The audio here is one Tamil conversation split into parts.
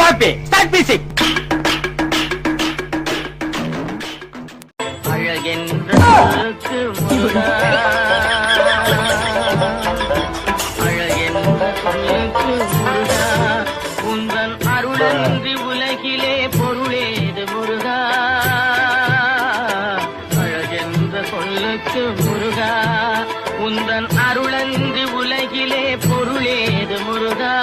happy. Start music. உலகிலே பொருளேது முருகா அழகென்ற சொல்லுக்கு முருகா உந்தன் அருளன்றி உலகிலே பொருளேது முருகா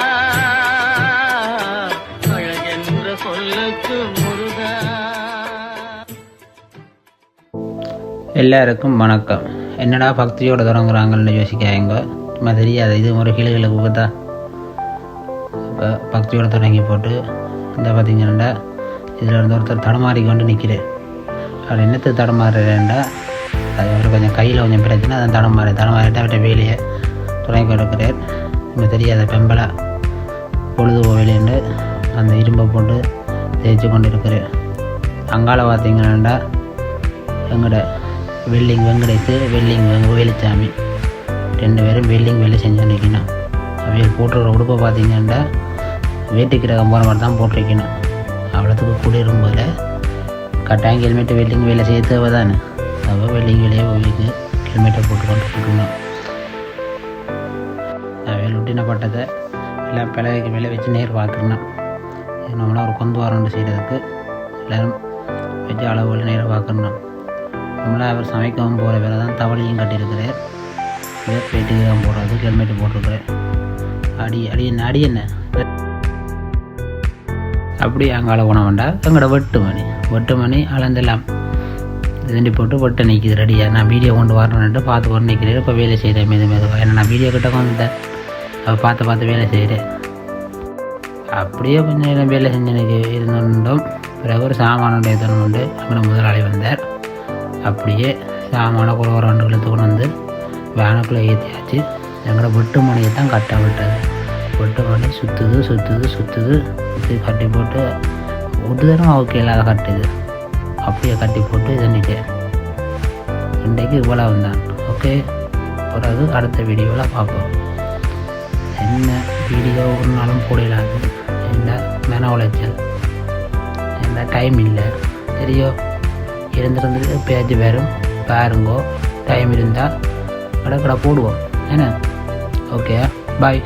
அழகென்ற சொல்லுக்கு முருகா. எல்லாருக்கும் வணக்கம். என்னடா பக்தியோடு தொடங்குறாங்கன்னு யோசிக்காங்க. சும்மா தெரியாது, இது ஒரு கிளுகளுக்கு பார்த்தா இப்போ பக்தியோடு தொடங்கி போட்டு இந்த பார்த்திங்கன்னா இதில் இருந்து ஒருத்தர் தடமாறி கொண்டு நிற்கிறேன். அவர் என்னத்துக்கு தடமாறுறேன்டா, அது ஒரு கொஞ்சம் கையில் கொஞ்சம் பிரச்சனை, அதை தடமாறிட்டு அவர்கிட்ட வேலையை தொடங்கி கொடுக்குறார். இப்போ தெரியாத பெம்பலை பொழுது வேலைன்னு அந்த இரும்பை போட்டு தேய்ச்சி கொண்டு இருக்கிறேன். அங்கால பார்த்திங்கன்னா எங்களோட வெல்லிங் வெங்கடேசு வெல்லிங் வேலுச்சாமி 2 பேரும் வெல்லிங் வேலை செஞ்சு நிற்கணும். அவையில் போட்டுருக்கிற உடுப்பை பார்த்திங்கன்னா வேட்டிக்கிரகம் போகிற மாதிரி தான் போட்டிருக்கணும். அவ்வளோத்துக்கு குளிரும்போது கட்டாயம் ஹெல்மெட்டை வெல்லிங் வேலை செய்ய தேவை தானே. அப்போ வெல்லிங் வேலையை போய்க்கு ஹெல்மெட்டை போட்டு கொண்டு இருக்கணும். அவையில் ஒட்டின பட்டத்தை எல்லாம் பிளவைக்கு மேலே வச்சு நேர் பார்க்கணும். நம்மளாம் ஒரு கொந்து வாரம் செய்கிறதுக்கு எல்லோரும் வச்சு அளவுகள் நேராக பார்க்கணும். நம்மளாம் அவர் சமைக்கவும் போகிற வேலை தான் தவளையும் கட்டியிருக்கிறார். பேட்டுக்கு தான் போடுறதுக்கு ஹெல்மெட்டு போட்டிருக்கிறேன். அடி என்ன அப்படி அங்கால போன வேண்டாம். எங்களோட வெட்டு மணி அளந்தெல்லாம் இதுண்டி போட்டு வெட்ட நிற்கிது ரெடியாக. நான் வீடியோ கொண்டு வரணுன்ட்டு பார்த்து கொண்டு நிற்கிறேன். இப்போ வேலை செய்கிறேன் மெதுவாக. ஏன்னா நான் வீடியோ கிட்ட வந்துட்டேன். அவள் பார்த்து வேலை செய்கிறேன். அப்படியே கொஞ்சம் நேரம் வேலை செஞ்சு இருந்தோம். பிறகு ஒரு சாமானுடைய தனம் உண்டு. அங்கே முதலாளி வந்தார். அப்படியே சாமான குளவர வண்டுகளை தூண் வந்து வேனுக்குள்ளே ஏற்றியாச்சு. எங்களோட வெட்டு மணியை தான் கட்ட விட்டது. வெட்டு மணி சுற்றுது இது கட்டி போட்டு ஒரு தரம் ஓகே இல்லாத கட்டுது. அப்படியே கட்டி போட்டு தண்ணிட்டேன். இன்றைக்கு இவ்வளோ வந்தான். ஓகே, பிறகு அடுத்த வீடியோவில் பார்ப்போம். என்ன வீடியோ ஒரு நாளும் போடலாது. என்ன மன உளைச்சல், என்ன டைம் இல்லை தெரியும். இருந்திருந்து பேச்சு வரும் பாருங்கோ. டைம் இருந்தால் கடை போடுவோம். என்ன ஓகே, பாய்.